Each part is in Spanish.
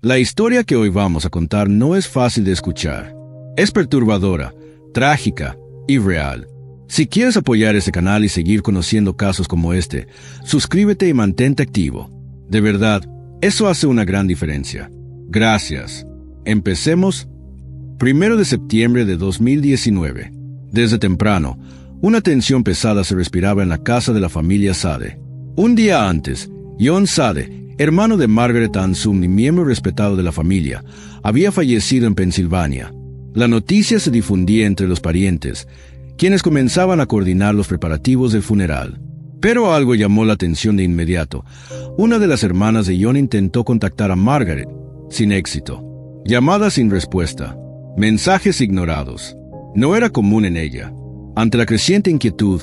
La historia que hoy vamos a contar no es fácil de escuchar. Es perturbadora, trágica y real. Si quieres apoyar este canal y seguir conociendo casos como este, suscríbete y mantente activo. De verdad, eso hace una gran diferencia. Gracias. Empecemos. 1 de septiembre de 2019. Desde temprano, una tensión pesada se respiraba en la casa de la familia Sade. Un día antes, John Sade, hermano de Margaret Ann Sumney y miembro respetado de la familia, había fallecido en Pensilvania. La noticia se difundía entre los parientes, quienes comenzaban a coordinar los preparativos del funeral. Pero algo llamó la atención de inmediato. Una de las hermanas de John intentó contactar a Margaret, sin éxito. Llamadas sin respuesta. Mensajes ignorados. No era común en ella. Ante la creciente inquietud,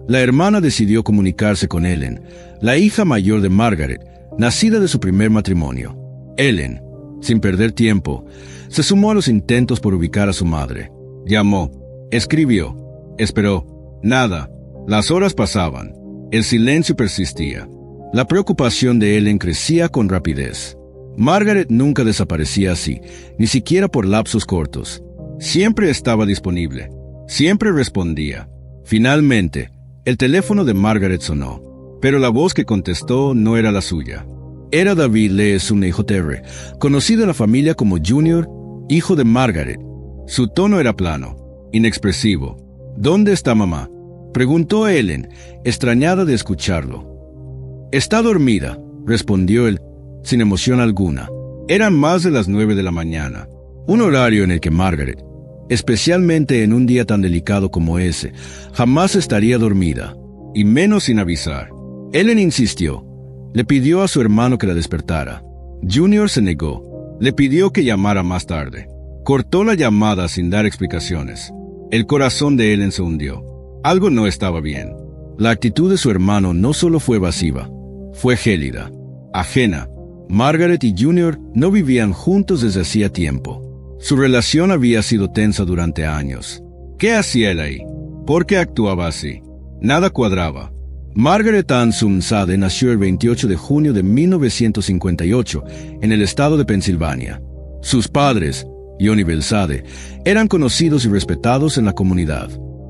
la hermana decidió comunicarse con Ellen, la hija mayor de Margaret, nacida de su primer matrimonio. Ellen, sin perder tiempo, se sumó a los intentos por ubicar a su madre. Llamó, escribió, esperó. Nada. Las horas pasaban. El silencio persistía. La preocupación de Ellen crecía con rapidez. Margaret nunca desaparecía así, ni siquiera por lapsos cortos. Siempre estaba disponible. Siempre respondía. Finalmente, el teléfono de Margaret sonó, pero la voz que contestó no era la suya. Era David Lee Sumney Jr., conocido en la familia como Junior, hijo de Margaret. Su tono era plano, inexpresivo. ¿Dónde está mamá?, preguntó Ellen, extrañada de escucharlo. Está dormida, respondió él, sin emoción alguna. Eran más de las 9 de la mañana, un horario en el que Margaret, especialmente en un día tan delicado como ese, jamás estaría dormida, y menos sin avisar. Ellen insistió. Le pidió a su hermano que la despertara. Junior se negó. Le pidió que llamara más tarde. Cortó la llamada sin dar explicaciones. El corazón de Ellen se hundió. Algo no estaba bien. La actitud de su hermano no solo fue evasiva, fue gélida, ajena. Margaret y Junior no vivían juntos desde hacía tiempo. Su relación había sido tensa durante años. ¿Qué hacía él ahí? ¿Por qué actuaba así? Nada cuadraba. Margaret Ann Sumney Sade nació el 28 de junio de 1958 en el estado de Pensilvania. Sus padres, John y Belle Sade, eran conocidos y respetados en la comunidad.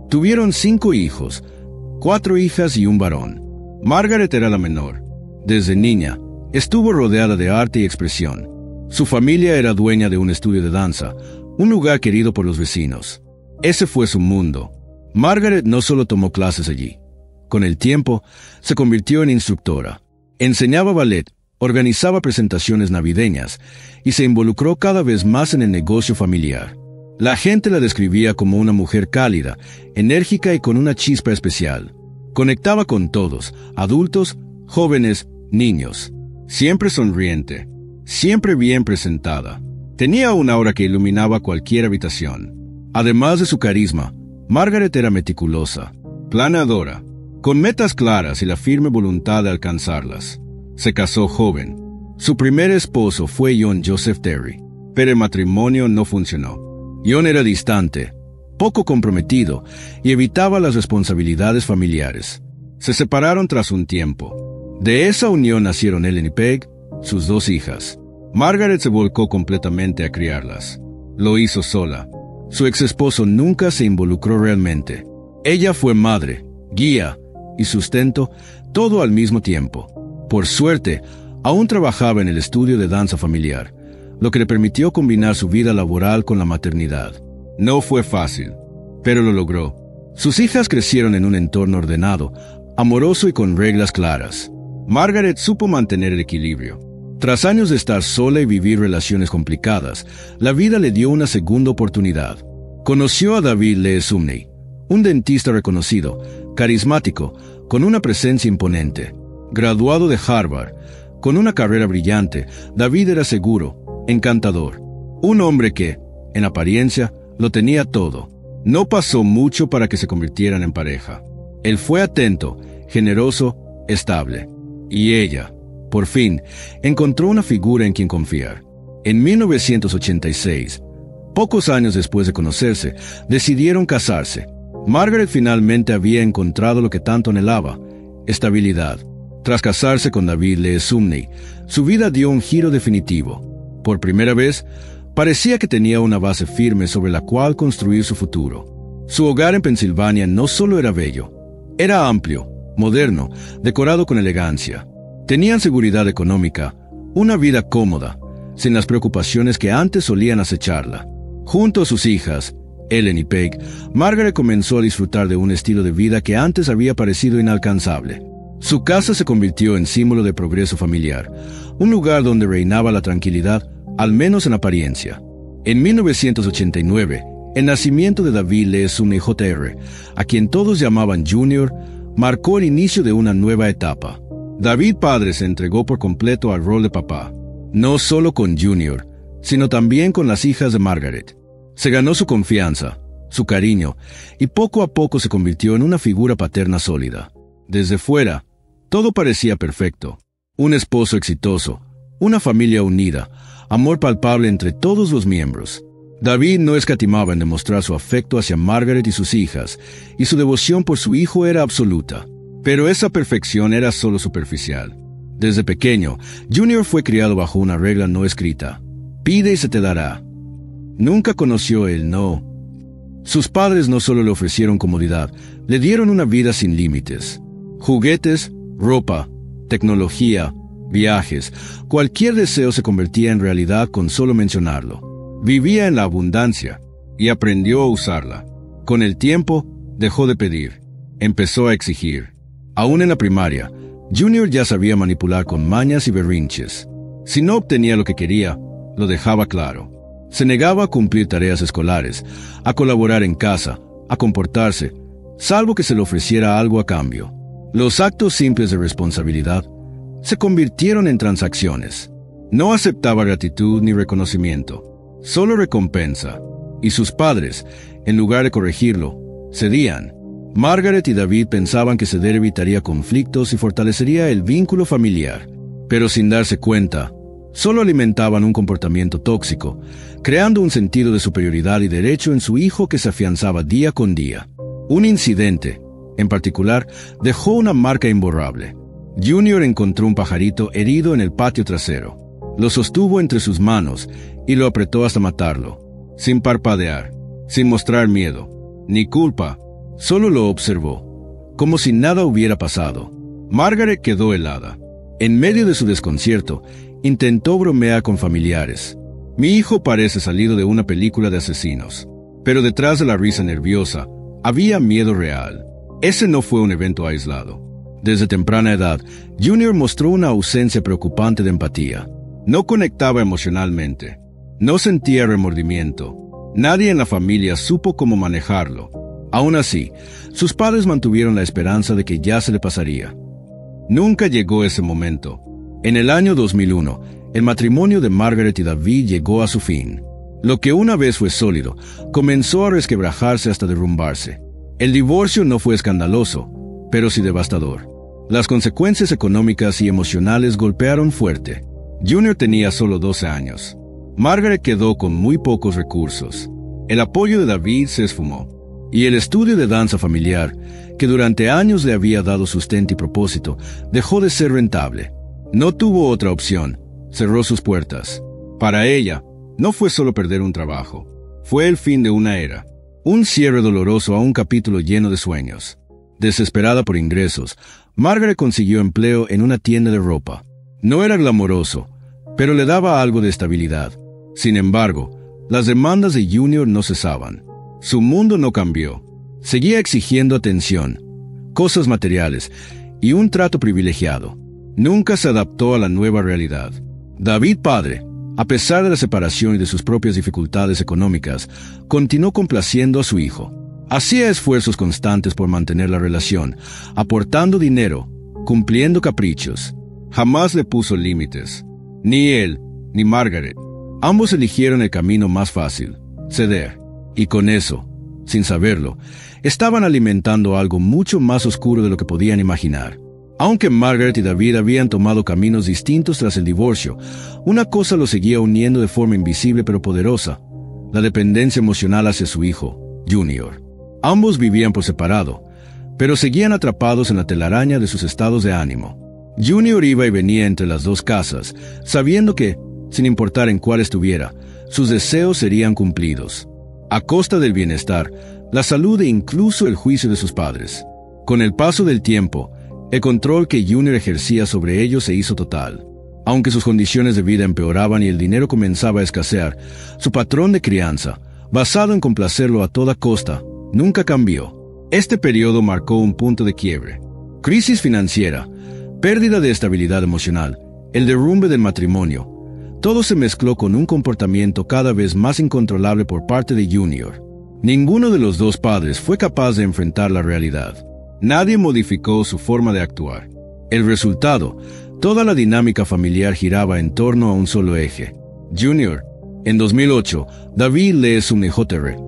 Tuvieron 5 hijos, 4 hijas y un varón. Margaret era la menor. Desde niña, estuvo rodeada de arte y expresión. Su familia era dueña de un estudio de danza, un lugar querido por los vecinos. Ese fue su mundo. Margaret no solo tomó clases allí. Con el tiempo, se convirtió en instructora. Enseñaba ballet, organizaba presentaciones navideñas y se involucró cada vez más en el negocio familiar. La gente la describía como una mujer cálida, enérgica y con una chispa especial. Conectaba con todos, adultos, jóvenes, niños. Siempre sonriente, siempre bien presentada. Tenía una aura que iluminaba cualquier habitación. Además de su carisma, Margaret era meticulosa, planeadora, con metas claras y la firme voluntad de alcanzarlas. Se casó joven. Su primer esposo fue John Joseph Terry, pero el matrimonio no funcionó. John era distante, poco comprometido y evitaba las responsabilidades familiares. Se separaron tras un tiempo. De esa unión nacieron Ellen y Peg, sus 2 hijas. Margaret se volcó completamente a criarlas. Lo hizo sola. Su ex-esposo nunca se involucró realmente. Ella fue madre, guía y sustento, todo al mismo tiempo. Por suerte, aún trabajaba en el estudio de danza familiar, lo que le permitió combinar su vida laboral con la maternidad. No fue fácil, pero lo logró. Sus hijas crecieron en un entorno ordenado, amoroso y con reglas claras. Margaret supo mantener el equilibrio. Tras años de estar sola y vivir relaciones complicadas, la vida le dio una segunda oportunidad. Conoció a David Lee Sumney, un dentista reconocido, carismático, con una presencia imponente. Graduado de Harvard, con una carrera brillante, David era seguro, encantador. Un hombre que, en apariencia, lo tenía todo. No pasó mucho para que se convirtieran en pareja. Él fue atento, generoso, estable. Y ella, por fin, encontró una figura en quien confiar. En 1986, pocos años después de conocerse, decidieron casarse. Margaret finalmente había encontrado lo que tanto anhelaba: estabilidad. Tras casarse con David Lee Sumney, su vida dio un giro definitivo. Por primera vez, parecía que tenía una base firme sobre la cual construir su futuro. Su hogar en Pensilvania no solo era bello, era amplio, moderno, decorado con elegancia. Tenían seguridad económica, una vida cómoda, sin las preocupaciones que antes solían acecharla. Junto a sus hijas, Ellen y Peg, Margaret comenzó a disfrutar de un estilo de vida que antes había parecido inalcanzable. Su casa se convirtió en símbolo de progreso familiar, un lugar donde reinaba la tranquilidad, al menos en apariencia. En 1989, el nacimiento de David Lee Sumner Jr., a quien todos llamaban Junior, marcó el inicio de una nueva etapa. David padre se entregó por completo al rol de papá, no solo con Junior, sino también con las hijas de Margaret. Se ganó su confianza, su cariño, y poco a poco se convirtió en una figura paterna sólida. Desde fuera, todo parecía perfecto. Un esposo exitoso, una familia unida, amor palpable entre todos los miembros. David no escatimaba en demostrar su afecto hacia Margaret y sus hijas, y su devoción por su hijo era absoluta. Pero esa perfección era solo superficial. Desde pequeño, Junior fue criado bajo una regla no escrita: pide y se te dará. Nunca conoció el no. Sus padres no solo le ofrecieron comodidad, le dieron una vida sin límites. Juguetes, ropa, tecnología, viajes, cualquier deseo se convertía en realidad con solo mencionarlo. Vivía en la abundancia y aprendió a usarla. Con el tiempo, dejó de pedir. Empezó a exigir. Aún en la primaria, Junior ya sabía manipular con mañas y berrinches. Si no obtenía lo que quería, lo dejaba claro. Se negaba a cumplir tareas escolares, a colaborar en casa, a comportarse, salvo que se le ofreciera algo a cambio. Los actos simples de responsabilidad se convirtieron en transacciones. No aceptaba gratitud ni reconocimiento, solo recompensa. Y sus padres, en lugar de corregirlo, cedían. Margaret y David pensaban que ceder evitaría conflictos y fortalecería el vínculo familiar, pero sin darse cuenta, solo alimentaban un comportamiento tóxico, creando un sentido de superioridad y derecho en su hijo que se afianzaba día con día. Un incidente, en particular, dejó una marca imborrable. Junior encontró un pajarito herido en el patio trasero. Lo sostuvo entre sus manos y lo apretó hasta matarlo, sin parpadear, sin mostrar miedo, ni culpa. Solo lo observó, como si nada hubiera pasado. Margaret quedó helada. En medio de su desconcierto, intentó bromear con familiares. Mi hijo parece salido de una película de asesinos. Pero detrás de la risa nerviosa, había miedo real. Ese no fue un evento aislado. Desde temprana edad, Junior mostró una ausencia preocupante de empatía. No conectaba emocionalmente. No sentía remordimiento. Nadie en la familia supo cómo manejarlo. Aún así, sus padres mantuvieron la esperanza de que ya se le pasaría. Nunca llegó ese momento. En el año 2001, el matrimonio de Margaret y David llegó a su fin. Lo que una vez fue sólido, comenzó a resquebrajarse hasta derrumbarse. El divorcio no fue escandaloso, pero sí devastador. Las consecuencias económicas y emocionales golpearon fuerte. Junior tenía solo 12 años. Margaret quedó con muy pocos recursos. El apoyo de David se esfumó. Y el estudio de danza familiar, que durante años le había dado sustento y propósito, dejó de ser rentable. No tuvo otra opción. Cerró sus puertas. Para ella, no fue solo perder un trabajo. Fue el fin de una era. Un cierre doloroso a un capítulo lleno de sueños. Desesperada por ingresos, Margaret consiguió empleo en una tienda de ropa. No era glamoroso, pero le daba algo de estabilidad. Sin embargo, las demandas de Junior no cesaban. Su mundo no cambió. Seguía exigiendo atención, cosas materiales y un trato privilegiado. Nunca se adaptó a la nueva realidad. David padre, a pesar de la separación y de sus propias dificultades económicas, continuó complaciendo a su hijo. Hacía esfuerzos constantes por mantener la relación, aportando dinero, cumpliendo caprichos. Jamás le puso límites. Ni él, ni Margaret. Ambos eligieron el camino más fácil, ceder. Y con eso, sin saberlo, estaban alimentando algo mucho más oscuro de lo que podían imaginar. Aunque Margaret y David habían tomado caminos distintos tras el divorcio, una cosa los seguía uniendo de forma invisible pero poderosa: la dependencia emocional hacia su hijo, Junior. Ambos vivían por separado, pero seguían atrapados en la telaraña de sus estados de ánimo. Junior iba y venía entre las dos casas, sabiendo que, sin importar en cuál estuviera, sus deseos serían cumplidos, a costa del bienestar, la salud e incluso el juicio de sus padres. Con el paso del tiempo, el control que Junior ejercía sobre ellos se hizo total. Aunque sus condiciones de vida empeoraban y el dinero comenzaba a escasear, su patrón de crianza, basado en complacerlo a toda costa, nunca cambió. Este periodo marcó un punto de quiebre. Crisis financiera, pérdida de estabilidad emocional, el derrumbe del matrimonio. Todo se mezcló con un comportamiento cada vez más incontrolable por parte de Junior. Ninguno de los dos padres fue capaz de enfrentar la realidad. Nadie modificó su forma de actuar. El resultado, toda la dinámica familiar giraba en torno a un solo eje. Junior. En 2008, David Lee Sumner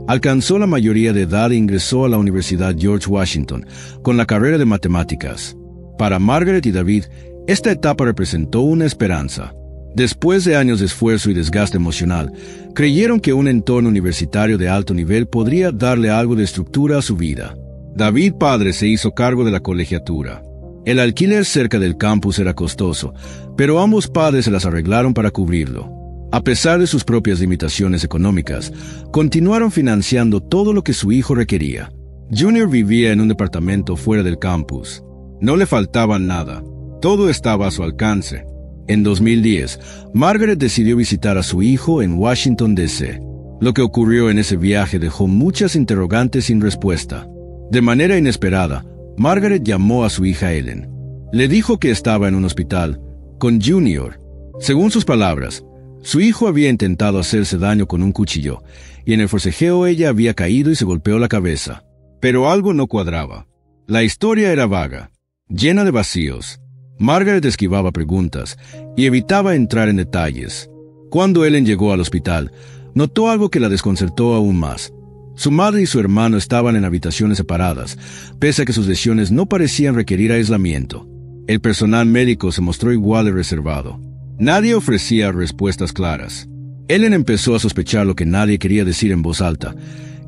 alcanzó la mayoría de edad e ingresó a la Universidad George Washington con la carrera de matemáticas. Para Margaret y David, esta etapa representó una esperanza. Después de años de esfuerzo y desgaste emocional, creyeron que un entorno universitario de alto nivel podría darle algo de estructura a su vida. David padre se hizo cargo de la colegiatura. El alquiler cerca del campus era costoso, pero ambos padres se las arreglaron para cubrirlo. A pesar de sus propias limitaciones económicas, continuaron financiando todo lo que su hijo requería. Junior vivía en un departamento fuera del campus. No le faltaba nada. Todo estaba a su alcance. En 2010, Margaret decidió visitar a su hijo en Washington, D.C. Lo que ocurrió en ese viaje dejó muchas interrogantes sin respuesta. De manera inesperada, Margaret llamó a su hija Ellen. Le dijo que estaba en un hospital, con Junior. Según sus palabras, su hijo había intentado hacerse daño con un cuchillo, y en el forcejeo ella había caído y se golpeó la cabeza. Pero algo no cuadraba. La historia era vaga, llena de vacíos. Margaret esquivaba preguntas y evitaba entrar en detalles. Cuando Ellen llegó al hospital, notó algo que la desconcertó aún más. Su madre y su hermano estaban en habitaciones separadas, pese a que sus lesiones no parecían requerir aislamiento. El personal médico se mostró igual de reservado. Nadie ofrecía respuestas claras. Ellen empezó a sospechar lo que nadie quería decir en voz alta,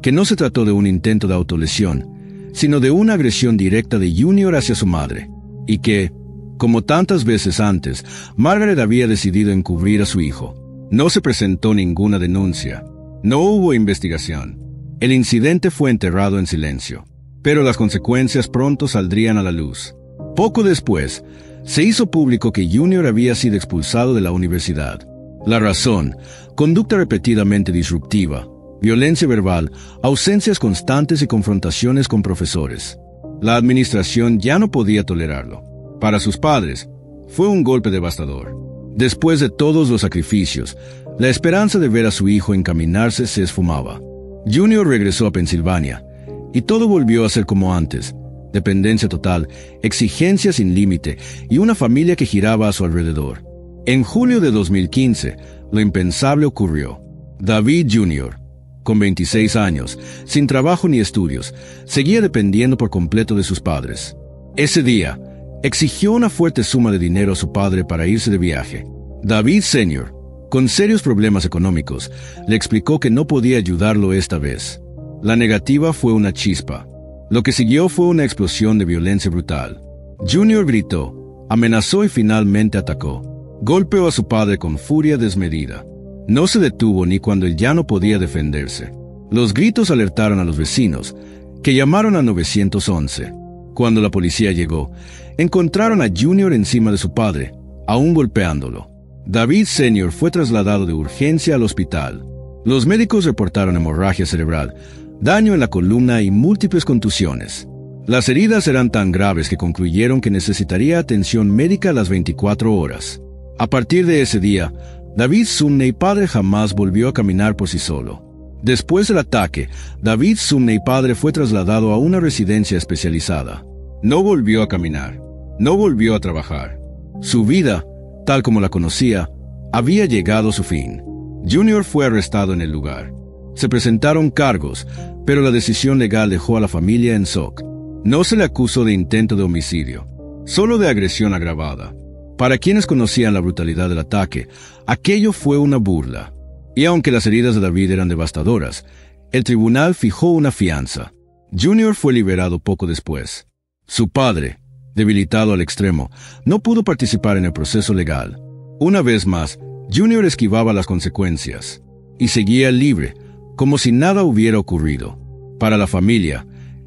que no se trató de un intento de autolesión, sino de una agresión directa de Junior hacia su madre, y que, como tantas veces antes, Margaret había decidido encubrir a su hijo. No se presentó ninguna denuncia. No hubo investigación. El incidente fue enterrado en silencio, pero las consecuencias pronto saldrían a la luz. Poco después, se hizo público que Junior había sido expulsado de la universidad. La razón: conducta repetidamente disruptiva, violencia verbal, ausencias constantes y confrontaciones con profesores. La administración ya no podía tolerarlo. Para sus padres, fue un golpe devastador. Después de todos los sacrificios, la esperanza de ver a su hijo encaminarse se esfumaba. Junior regresó a Pensilvania, y todo volvió a ser como antes: dependencia total, exigencias sin límite y una familia que giraba a su alrededor. En julio de 2015, lo impensable ocurrió. David Jr., con 26 años, sin trabajo ni estudios, seguía dependiendo por completo de sus padres. Ese día, exigió una fuerte suma de dinero a su padre para irse de viaje. David Sr., con serios problemas económicos, le explicó que no podía ayudarlo esta vez. La negativa fue una chispa. Lo que siguió fue una explosión de violencia brutal. Junior gritó, amenazó y finalmente atacó. Golpeó a su padre con furia desmedida. No se detuvo ni cuando él ya no podía defenderse. Los gritos alertaron a los vecinos, que llamaron a 911. Cuando la policía llegó, encontraron a Junior encima de su padre, aún golpeándolo. David Sr. fue trasladado de urgencia al hospital. Los médicos reportaron hemorragia cerebral, daño en la columna y múltiples contusiones. Las heridas eran tan graves que concluyeron que necesitaría atención médica a las 24 horas. A partir de ese día, David Sumner padre jamás volvió a caminar por sí solo. Después del ataque, David Sumner padre fue trasladado a una residencia especializada. No volvió a caminar. No volvió a trabajar. Su vida, tal como la conocía, había llegado a su fin. Junior fue arrestado en el lugar. Se presentaron cargos, pero la decisión legal dejó a la familia en shock. No se le acusó de intento de homicidio, solo de agresión agravada. Para quienes conocían la brutalidad del ataque, aquello fue una burla. Y aunque las heridas de David eran devastadoras, el tribunal fijó una fianza. Junior fue liberado poco después. Su padre, debilitado al extremo, no pudo participar en el proceso legal. Una vez más, Junior esquivaba las consecuencias y seguía libre, como si nada hubiera ocurrido. Para la familia,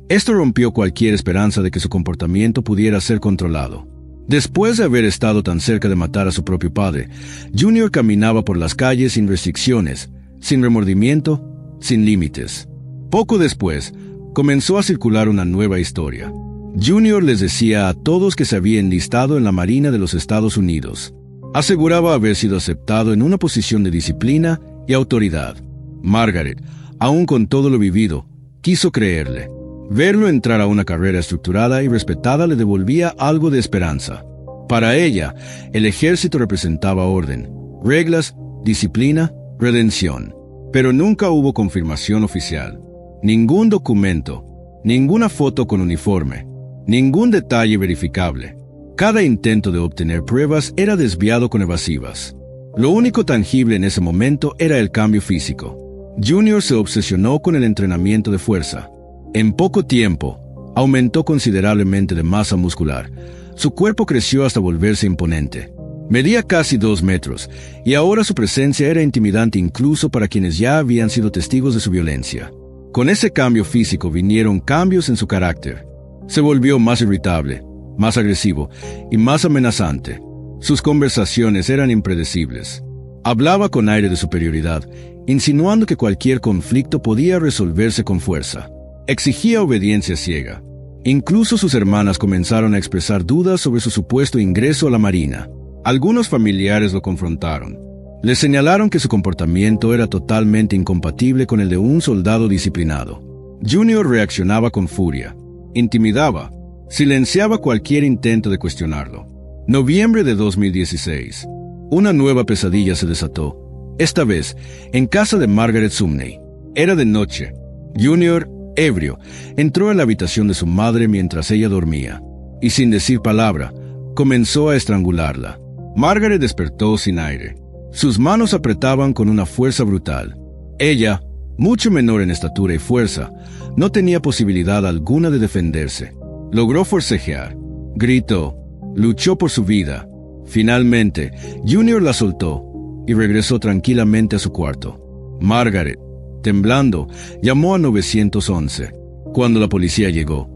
esto rompió cualquier esperanza de que su comportamiento pudiera ser controlado. Después de haber estado tan cerca de matar a su propio padre, Junior caminaba por las calles sin restricciones, sin remordimiento, sin límites. Poco después, comenzó a circular una nueva historia. Junior les decía a todos que se había enlistado en la Marina de los Estados Unidos. Aseguraba haber sido aceptado en una posición de disciplina y autoridad. Margaret, aun con todo lo vivido, quiso creerle. Verlo entrar a una carrera estructurada y respetada le devolvía algo de esperanza. Para ella, el ejército representaba orden, reglas, disciplina, redención. Pero nunca hubo confirmación oficial. Ningún documento, ninguna foto con uniforme, ningún detalle verificable. Cada intento de obtener pruebas era desviado con evasivas. Lo único tangible en ese momento era el cambio físico. Junior se obsesionó con el entrenamiento de fuerza. En poco tiempo, aumentó considerablemente de masa muscular. Su cuerpo creció hasta volverse imponente. Medía casi 2 metros, y ahora su presencia era intimidante incluso para quienes ya habían sido testigos de su violencia. Con ese cambio físico vinieron cambios en su carácter. Se volvió más irritable, más agresivo y más amenazante. Sus conversaciones eran impredecibles. Hablaba con aire de superioridad, insinuando que cualquier conflicto podía resolverse con fuerza. Exigía obediencia ciega. Incluso sus hermanas comenzaron a expresar dudas sobre su supuesto ingreso a la Marina. Algunos familiares lo confrontaron. Le señalaron que su comportamiento era totalmente incompatible con el de un soldado disciplinado. Junior reaccionaba con furia, intimidaba, silenciaba cualquier intento de cuestionarlo. Noviembre de 2016. Una nueva pesadilla se desató, esta vez en casa de Margaret Sumney. Era de noche. Junior, ebrio, entró a la habitación de su madre mientras ella dormía, y sin decir palabra, comenzó a estrangularla. Margaret despertó sin aire. Sus manos apretaban con una fuerza brutal. Ella, mucho menor en estatura y fuerza, no tenía posibilidad alguna de defenderse. Logró forcejear, gritó, luchó por su vida. Finalmente, Junior la soltó y regresó tranquilamente a su cuarto. Margaret, temblando, llamó a 911. Cuando la policía llegó,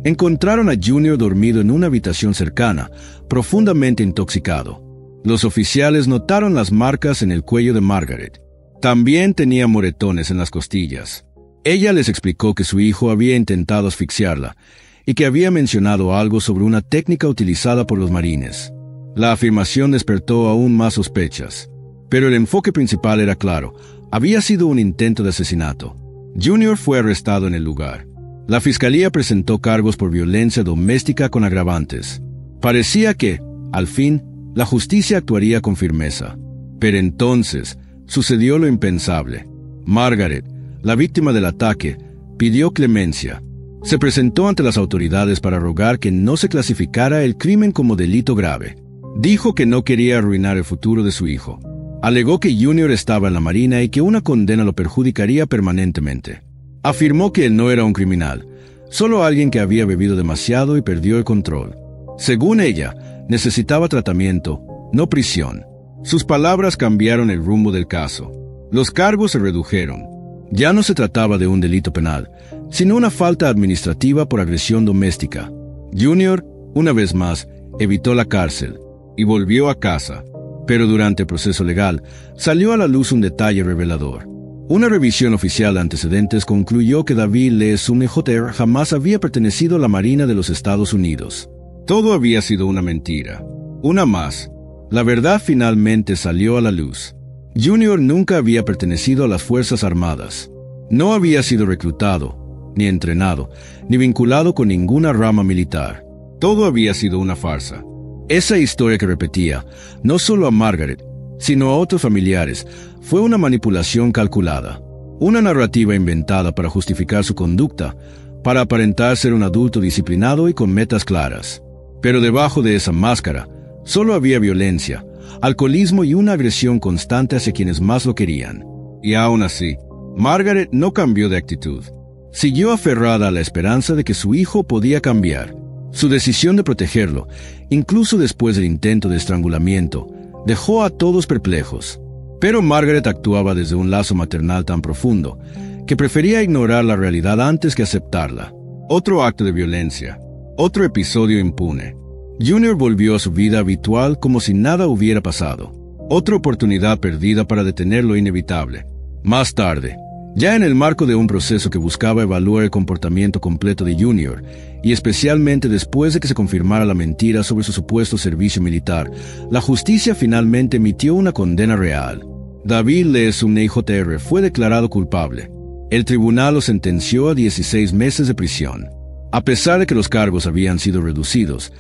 encontraron a Junior dormido en una habitación cercana, profundamente intoxicado. Los oficiales notaron las marcas en el cuello de Margaret. También tenía moretones en las costillas. Ella les explicó que su hijo había intentado asfixiarla y que había mencionado algo sobre una técnica utilizada por los marines. La afirmación despertó aún más sospechas, pero el enfoque principal era claro: había sido un intento de asesinato. Junior fue arrestado en el lugar. La fiscalía presentó cargos por violencia doméstica con agravantes. Parecía que, al fin, la justicia actuaría con firmeza. Pero entonces sucedió lo impensable. Margaret, la víctima del ataque, pidió clemencia. Se presentó ante las autoridades para rogar que no se clasificara el crimen como delito grave. Dijo que no quería arruinar el futuro de su hijo. Alegó que Junior estaba en la Marina y que una condena lo perjudicaría permanentemente. Afirmó que él no era un criminal, solo alguien que había bebido demasiado y perdió el control. Según ella, necesitaba tratamiento, no prisión. Sus palabras cambiaron el rumbo del caso. Los cargos se redujeron. Ya no se trataba de un delito penal, sino una falta administrativa por agresión doméstica. Junior, una vez más, evitó la cárcel y volvió a casa. Pero durante el proceso legal, salió a la luz un detalle revelador. Una revisión oficial de antecedentes concluyó que David Lee Sumney Jr. jamás había pertenecido a la Marina de los Estados Unidos. Todo había sido una mentira. Una más. La verdad finalmente salió a la luz. Junior nunca había pertenecido a las Fuerzas Armadas. No había sido reclutado, ni entrenado, ni vinculado con ninguna rama militar. Todo había sido una farsa. Esa historia que repetía, no solo a Margaret, sino a otros familiares, fue una manipulación calculada. Una narrativa inventada para justificar su conducta, para aparentar ser un adulto disciplinado y con metas claras. Pero debajo de esa máscara, solo había violencia, alcoholismo y una agresión constante hacia quienes más lo querían. Y aún así, Margaret no cambió de actitud. Siguió aferrada a la esperanza de que su hijo podía cambiar. Su decisión de protegerlo, incluso después del intento de estrangulamiento, dejó a todos perplejos. Pero Margaret actuaba desde un lazo maternal tan profundo que prefería ignorar la realidad antes que aceptarla. Otro acto de violencia, otro episodio impune. Junior volvió a su vida habitual como si nada hubiera pasado. Otra oportunidad perdida para detener lo inevitable. Más tarde, ya en el marco de un proceso que buscaba evaluar el comportamiento completo de Junior, y especialmente después de que se confirmara la mentira sobre su supuesto servicio militar, la justicia finalmente emitió una condena real. David Lee Sumney Jr. fue declarado culpable. El tribunal lo sentenció a 16 meses de prisión. A pesar de que los cargos habían sido reducidos,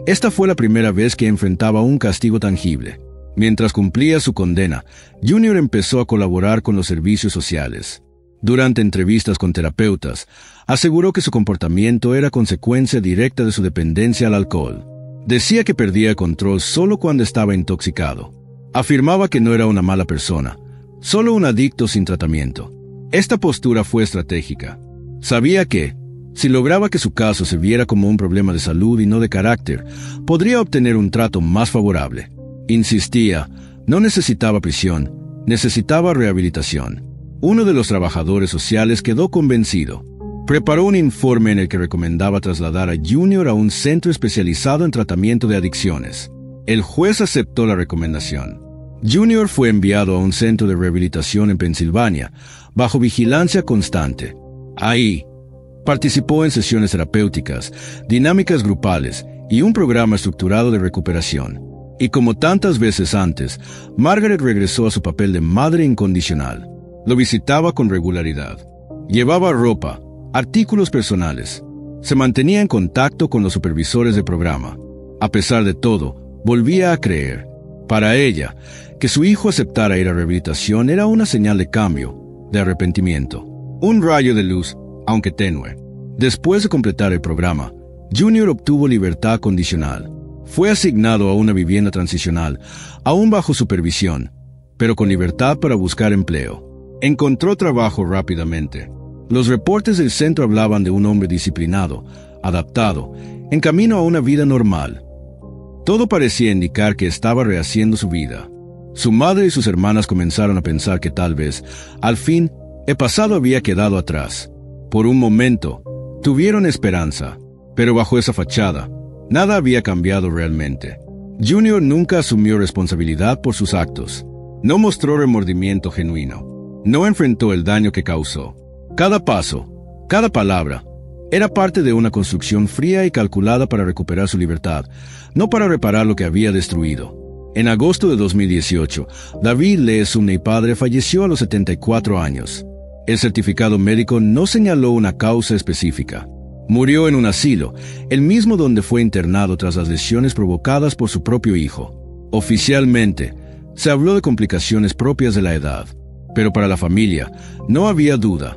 esta fue la primera vez que enfrentaba un castigo tangible. Mientras cumplía su condena, Junior empezó a colaborar con los servicios sociales. Durante entrevistas con terapeutas, aseguró que su comportamiento era consecuencia directa de su dependencia al alcohol. Decía que perdía el control solo cuando estaba intoxicado. Afirmaba que no era una mala persona, solo un adicto sin tratamiento. Esta postura fue estratégica. Sabía que, si lograba que su caso se viera como un problema de salud y no de carácter, podría obtener un trato más favorable. Insistía, no necesitaba prisión, necesitaba rehabilitación. Uno de los trabajadores sociales quedó convencido. Preparó un informe en el que recomendaba trasladar a Junior a un centro especializado en tratamiento de adicciones. El juez aceptó la recomendación. Junior fue enviado a un centro de rehabilitación en Pensilvania, bajo vigilancia constante. Ahí, participó en sesiones terapéuticas, dinámicas grupales y un programa estructurado de recuperación. Y como tantas veces antes, Margaret regresó a su papel de madre incondicional. Lo visitaba con regularidad. Llevaba ropa, artículos personales. Se mantenía en contacto con los supervisores del programa. A pesar de todo, volvía a creer. Para ella, que su hijo aceptara ir a rehabilitación era una señal de cambio, de arrepentimiento. Un rayo de luz, aunque tenue. Después de completar el programa, Junior obtuvo libertad condicional. Fue asignado a una vivienda transicional, aún bajo supervisión, pero con libertad para buscar empleo. Encontró trabajo rápidamente. Los reportes del centro hablaban de un hombre disciplinado, adaptado, en camino a una vida normal. Todo parecía indicar que estaba rehaciendo su vida. Su madre y sus hermanas comenzaron a pensar que tal vez, al fin, el pasado había quedado atrás. Por un momento, tuvieron esperanza, pero bajo esa fachada, nada había cambiado realmente. Junior nunca asumió responsabilidad por sus actos. No mostró remordimiento genuino. No enfrentó el daño que causó. Cada paso, cada palabra, era parte de una construcción fría y calculada para recuperar su libertad, no para reparar lo que había destruido. En agosto de 2018, David Lee Sumney padre falleció a los 74 años. El certificado médico no señaló una causa específica. Murió en un asilo, el mismo donde fue internado tras las lesiones provocadas por su propio hijo. Oficialmente, se habló de complicaciones propias de la edad, pero para la familia no había duda.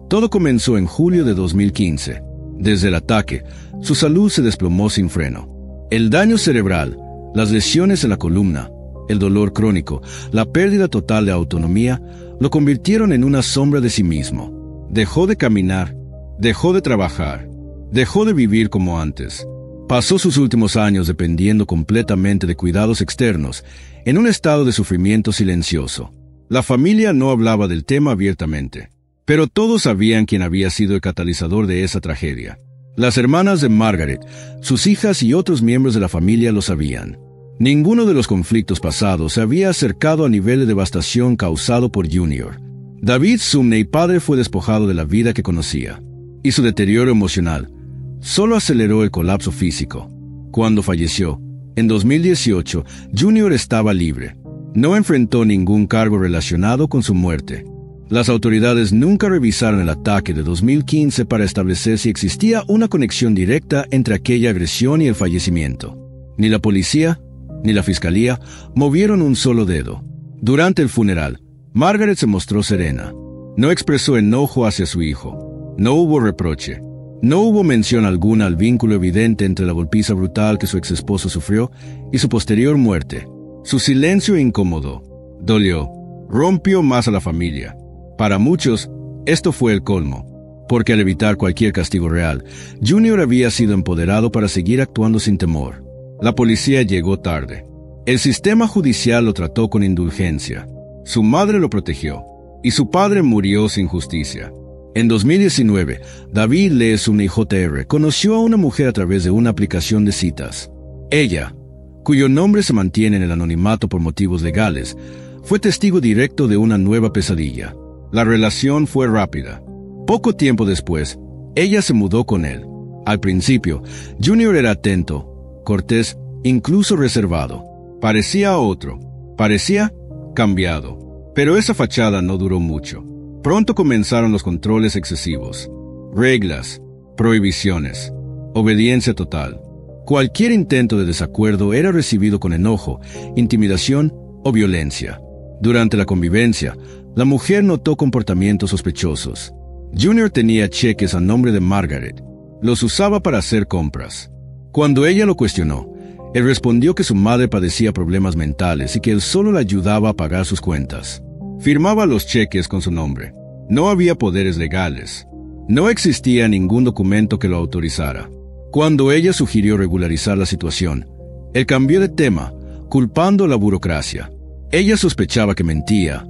Todo comenzó en julio de 2015. Desde el ataque, su salud se desplomó sin freno. El daño cerebral, las lesiones en la columna, el dolor crónico, la pérdida total de autonomía, lo convirtieron en una sombra de sí mismo. Dejó de caminar, dejó de trabajar, dejó de vivir como antes. Pasó sus últimos años dependiendo completamente de cuidados externos, en un estado de sufrimiento silencioso. La familia no hablaba del tema abiertamente, pero todos sabían quién había sido el catalizador de esa tragedia. Las hermanas de Margaret, sus hijas y otros miembros de la familia lo sabían. Ninguno de los conflictos pasados se había acercado a nivel de devastación causado por Junior. David Sumney padre fue despojado de la vida que conocía, y su deterioro emocional solo aceleró el colapso físico. Cuando falleció, en 2018, Junior estaba libre. No enfrentó ningún cargo relacionado con su muerte. Las autoridades nunca revisaron el ataque de 2015 para establecer si existía una conexión directa entre aquella agresión y el fallecimiento. Ni la policía, ni la fiscalía movieron un solo dedo. Durante el funeral, Margaret se mostró serena. No expresó enojo hacia su hijo. No hubo reproche. No hubo mención alguna al vínculo evidente entre la golpiza brutal que su exesposo sufrió y su posterior muerte. Su silencio incomodó, dolió, rompió más a la familia. Para muchos, esto fue el colmo, porque al evitar cualquier castigo real, Junior había sido empoderado para seguir actuando sin temor. La policía llegó tarde. El sistema judicial lo trató con indulgencia. Su madre lo protegió, y su padre murió sin justicia. En 2019, David Lee Sumney Jr. conoció a una mujer a través de una aplicación de citas. Ella, cuyo nombre se mantiene en el anonimato por motivos legales, fue testigo directo de una nueva pesadilla. La relación fue rápida. Poco tiempo después, ella se mudó con él. Al principio, Junior era atento, cortés, incluso reservado. Parecía otro, parecía cambiado. Pero esa fachada no duró mucho. Pronto comenzaron los controles excesivos, reglas, prohibiciones, obediencia total. Cualquier intento de desacuerdo era recibido con enojo, intimidación o violencia. Durante la convivencia, la mujer notó comportamientos sospechosos. Junior tenía cheques a nombre de Margaret. Los usaba para hacer compras. Cuando ella lo cuestionó, él respondió que su madre padecía problemas mentales y que él solo la ayudaba a pagar sus cuentas. Firmaba los cheques con su nombre. No había poderes legales. No existía ningún documento que lo autorizara. Cuando ella sugirió regularizar la situación, él cambió de tema, culpando a la burocracia. Ella sospechaba que mentía,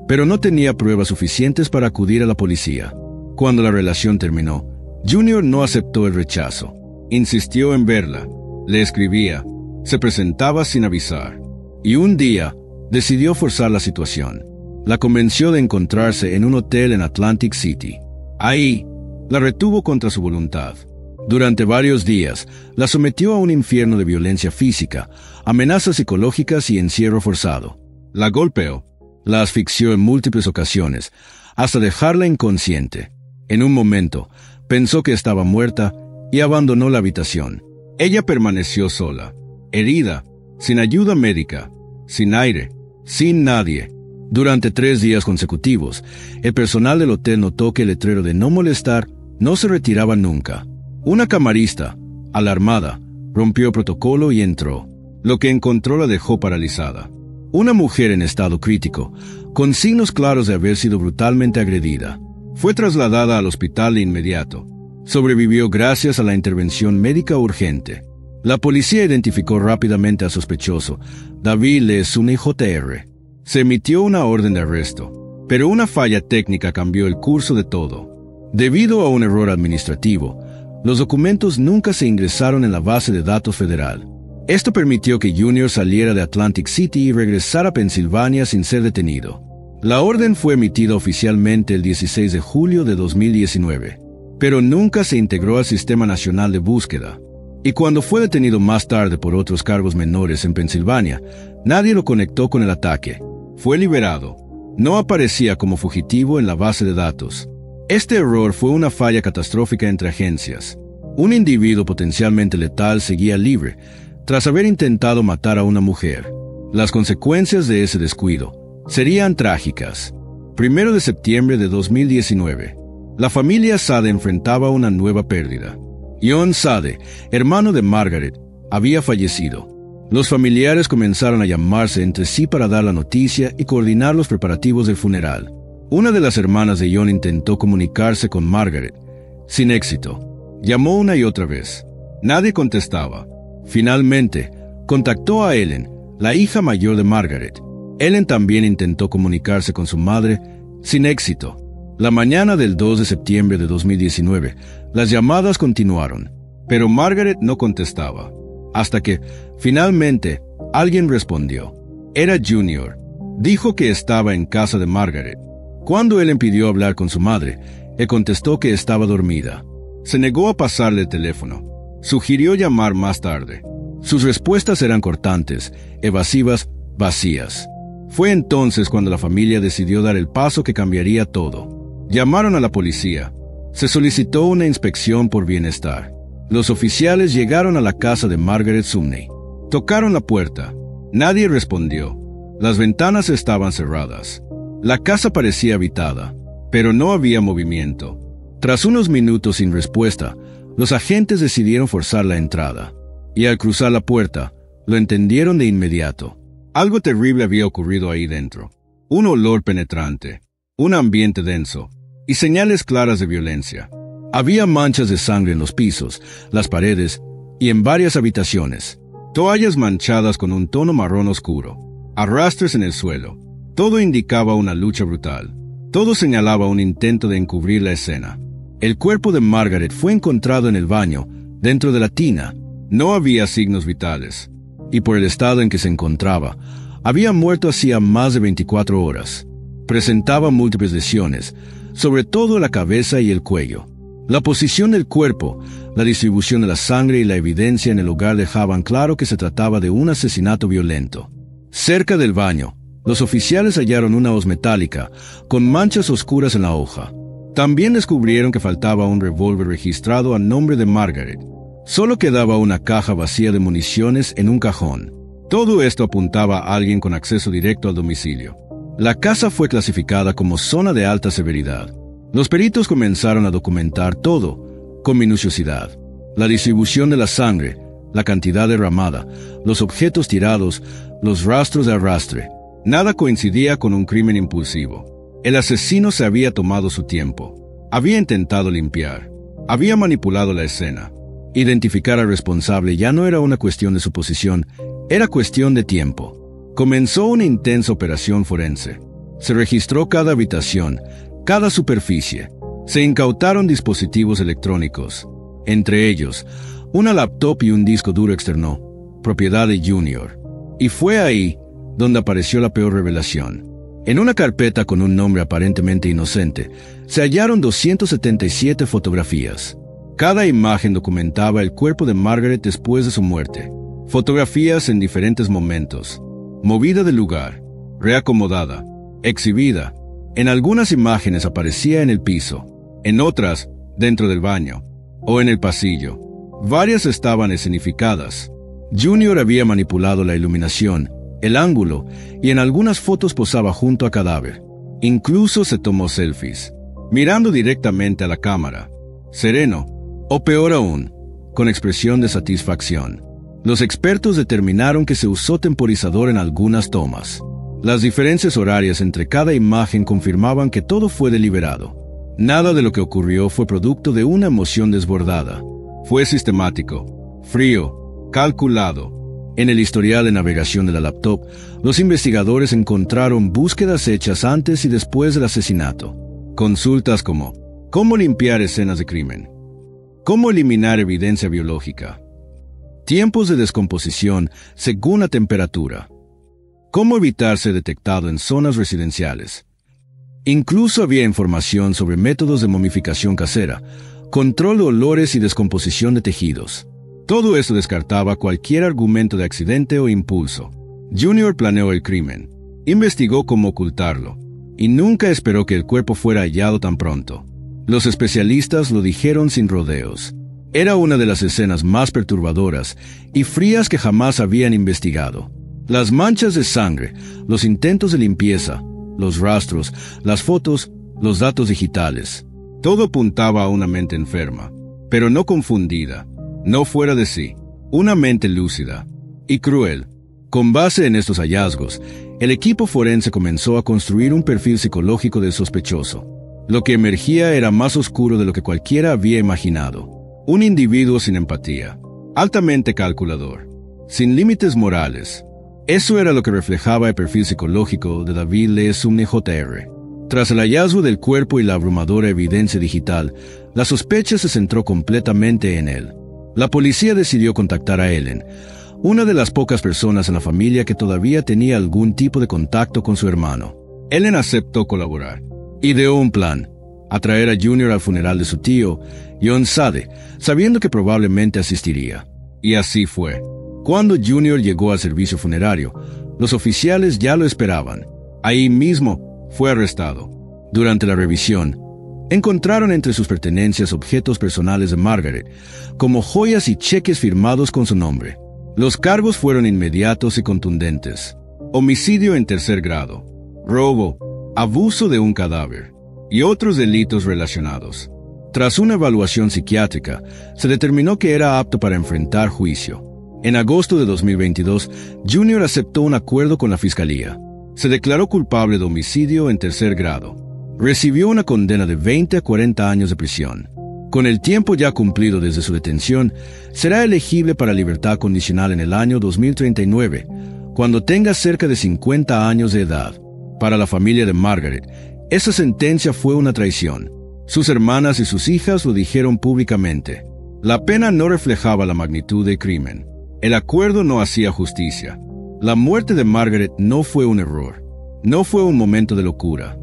pero no tenía pruebas suficientes para acudir a la policía. Cuando la relación terminó, Junior no aceptó el rechazo. Insistió en verla. Le escribía, se presentaba sin avisar, y un día decidió forzar la situación. La convenció de encontrarse en un hotel en Atlantic City. Ahí, la retuvo contra su voluntad. Durante varios días, la sometió a un infierno de violencia física, amenazas psicológicas y encierro forzado. La golpeó, la asfixió en múltiples ocasiones, hasta dejarla inconsciente. En un momento, pensó que estaba muerta y abandonó la habitación. Ella permaneció sola, herida, sin ayuda médica, sin aire, sin nadie. Durante 3 días consecutivos, el personal del hotel notó que el letrero de no molestar no se retiraba nunca. Una camarista, alarmada, rompió el protocolo y entró. Lo que encontró la dejó paralizada. Una mujer en estado crítico, con signos claros de haber sido brutalmente agredida. Fue trasladada al hospital de inmediato. Sobrevivió gracias a la intervención médica urgente. La policía identificó rápidamente al sospechoso, David Lee Sumney Jr. Se emitió una orden de arresto, pero una falla técnica cambió el curso de todo. Debido a un error administrativo, los documentos nunca se ingresaron en la base de datos federal. Esto permitió que Junior saliera de Atlantic City y regresara a Pensilvania sin ser detenido. La orden fue emitida oficialmente el 16 de julio de 2019. Pero nunca se integró al Sistema Nacional de Búsqueda. Y cuando fue detenido más tarde por otros cargos menores en Pensilvania, nadie lo conectó con el ataque. Fue liberado. No aparecía como fugitivo en la base de datos. Este error fue una falla catastrófica entre agencias. Un individuo potencialmente letal seguía libre, tras haber intentado matar a una mujer. Las consecuencias de ese descuido serían trágicas. 1 de septiembre de 2019. La familia Sade enfrentaba una nueva pérdida. John Sade, hermano de Margaret, había fallecido. Los familiares comenzaron a llamarse entre sí para dar la noticia y coordinar los preparativos del funeral. Una de las hermanas de John intentó comunicarse con Margaret, sin éxito. Llamó una y otra vez. Nadie contestaba. Finalmente, contactó a Ellen, la hija mayor de Margaret. Ellen también intentó comunicarse con su madre, sin éxito. La mañana del 2 de septiembre de 2019, las llamadas continuaron, pero Margaret no contestaba, hasta que, finalmente, alguien respondió. Era Junior. Dijo que estaba en casa de Margaret. Cuando él pidió hablar con su madre, él contestó que estaba dormida. Se negó a pasarle el teléfono. Sugirió llamar más tarde. Sus respuestas eran cortantes, evasivas, vacías. Fue entonces cuando la familia decidió dar el paso que cambiaría todo. Llamaron a la policía. Se solicitó una inspección por bienestar. Los oficiales llegaron a la casa de Margaret Sumney. Tocaron la puerta. Nadie respondió. Las ventanas estaban cerradas. La casa parecía habitada, pero no había movimiento. Tras unos minutos sin respuesta, los agentes decidieron forzar la entrada. Y al cruzar la puerta, lo entendieron de inmediato. Algo terrible había ocurrido ahí dentro. Un olor penetrante, un ambiente denso y señales claras de violencia. Había manchas de sangre en los pisos, las paredes y en varias habitaciones. Toallas manchadas con un tono marrón oscuro, arrastres en el suelo. Todo indicaba una lucha brutal. Todo señalaba un intento de encubrir la escena. El cuerpo de Margaret fue encontrado en el baño, dentro de la tina. No había signos vitales, y por el estado en que se encontraba, había muerto hacía más de 24 horas. Presentaba múltiples lesiones, sobre todo la cabeza y el cuello. La posición del cuerpo, la distribución de la sangre y la evidencia en el lugar dejaban claro que se trataba de un asesinato violento. Cerca del baño, los oficiales hallaron una hoz metálica, con manchas oscuras en la hoja. También descubrieron que faltaba un revólver registrado a nombre de Margaret. Solo quedaba una caja vacía de municiones en un cajón. Todo esto apuntaba a alguien con acceso directo al domicilio. La casa fue clasificada como zona de alta severidad. Los peritos comenzaron a documentar todo, con minuciosidad. La distribución de la sangre, la cantidad derramada, los objetos tirados, los rastros de arrastre. Nada coincidía con un crimen impulsivo. El asesino se había tomado su tiempo. Había intentado limpiar. Había manipulado la escena. Identificar al responsable ya no era una cuestión de suposición, era cuestión de tiempo. Comenzó una intensa operación forense. Se registró cada habitación, cada superficie. Se incautaron dispositivos electrónicos, entre ellos, una laptop y un disco duro externo, propiedad de Junior. Y fue ahí donde apareció la peor revelación. En una carpeta con un nombre aparentemente inocente, se hallaron 277 fotografías. Cada imagen documentaba el cuerpo de Margaret después de su muerte. Fotografías en diferentes momentos. Movida del lugar, reacomodada, exhibida. En algunas imágenes aparecía en el piso, en otras, dentro del baño, o en el pasillo. Varias estaban escenificadas. Junior había manipulado la iluminación, el ángulo, y en algunas fotos posaba junto a cadáver. Incluso se tomó selfies, mirando directamente a la cámara, sereno, o peor aún, con expresión de satisfacción. Los expertos determinaron que se usó temporizador en algunas tomas. Las diferencias horarias entre cada imagen confirmaban que todo fue deliberado. Nada de lo que ocurrió fue producto de una emoción desbordada. Fue sistemático, frío, calculado. En el historial de navegación de la laptop, los investigadores encontraron búsquedas hechas antes y después del asesinato. Consultas como: ¿cómo limpiar escenas de crimen? ¿Cómo eliminar evidencia biológica? Tiempos de descomposición según la temperatura. ¿Cómo evitar ser detectado en zonas residenciales? Incluso había información sobre métodos de momificación casera, control de olores y descomposición de tejidos. Todo esto descartaba cualquier argumento de accidente o impulso. Junior planeó el crimen, investigó cómo ocultarlo, y nunca esperó que el cuerpo fuera hallado tan pronto. Los especialistas lo dijeron sin rodeos. Era una de las escenas más perturbadoras y frías que jamás habían investigado. Las manchas de sangre, los intentos de limpieza, los rastros, las fotos, los datos digitales. Todo apuntaba a una mente enferma, pero no confundida, no fuera de sí. Una mente lúcida y cruel. Con base en estos hallazgos, el equipo forense comenzó a construir un perfil psicológico del sospechoso. Lo que emergía era más oscuro de lo que cualquiera había imaginado. Un individuo sin empatía, altamente calculador, sin límites morales. Eso era lo que reflejaba el perfil psicológico de David Lee Sumner Jr. Tras el hallazgo del cuerpo y la abrumadora evidencia digital, la sospecha se centró completamente en él. La policía decidió contactar a Ellen, una de las pocas personas en la familia que todavía tenía algún tipo de contacto con su hermano. Ellen aceptó colaborar. Ideó un plan: atraer a Junior al funeral de su tío, John Sade, sabiendo que probablemente asistiría. Y así fue. Cuando Junior llegó al servicio funerario, los oficiales ya lo esperaban. Ahí mismo fue arrestado. Durante la revisión, encontraron entre sus pertenencias objetos personales de Margaret, como joyas y cheques firmados con su nombre. Los cargos fueron inmediatos y contundentes: homicidio en tercer grado, robo, abuso de un cadáver y otros delitos relacionados. Tras una evaluación psiquiátrica, se determinó que era apto para enfrentar juicio. En agosto de 2022, Junior aceptó un acuerdo con la fiscalía. Se declaró culpable de homicidio en tercer grado. Recibió una condena de 20 a 40 años de prisión. Con el tiempo ya cumplido desde su detención, será elegible para libertad condicional en el año 2039, cuando tenga cerca de 50 años de edad. Para la familia de Margaret, esa sentencia fue una traición. Sus hermanas y sus hijas lo dijeron públicamente. La pena no reflejaba la magnitud del crimen. El acuerdo no hacía justicia. La muerte de Margaret no fue un error. No fue un momento de locura.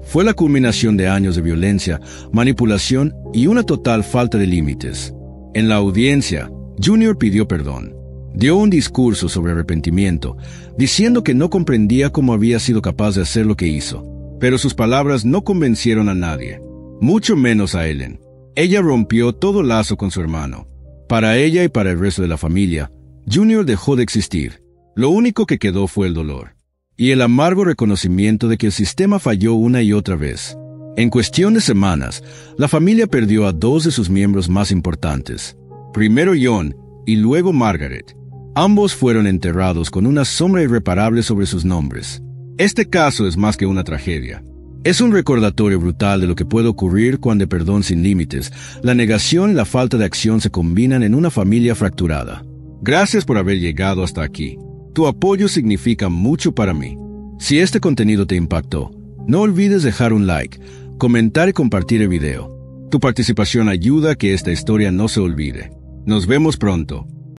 Fue la culminación de años de violencia, manipulación y una total falta de límites. En la audiencia, Junior pidió perdón. Dio un discurso sobre arrepentimiento, diciendo que no comprendía cómo había sido capaz de hacer lo que hizo. Pero sus palabras no convencieron a nadie, mucho menos a Ellen. Ella rompió todo lazo con su hermano. Para ella y para el resto de la familia, Junior dejó de existir. Lo único que quedó fue el dolor y el amargo reconocimiento de que el sistema falló una y otra vez. En cuestión de semanas, la familia perdió a dos de sus miembros más importantes. Primero John y luego Margaret. Ambos fueron enterrados con una sombra irreparable sobre sus nombres. Este caso es más que una tragedia. Es un recordatorio brutal de lo que puede ocurrir cuando el perdón sin límites, la negación y la falta de acción se combinan en una familia fracturada. Gracias por haber llegado hasta aquí. Tu apoyo significa mucho para mí. Si este contenido te impactó, no olvides dejar un like, comentar y compartir el video. Tu participación ayuda a que esta historia no se olvide. Nos vemos pronto.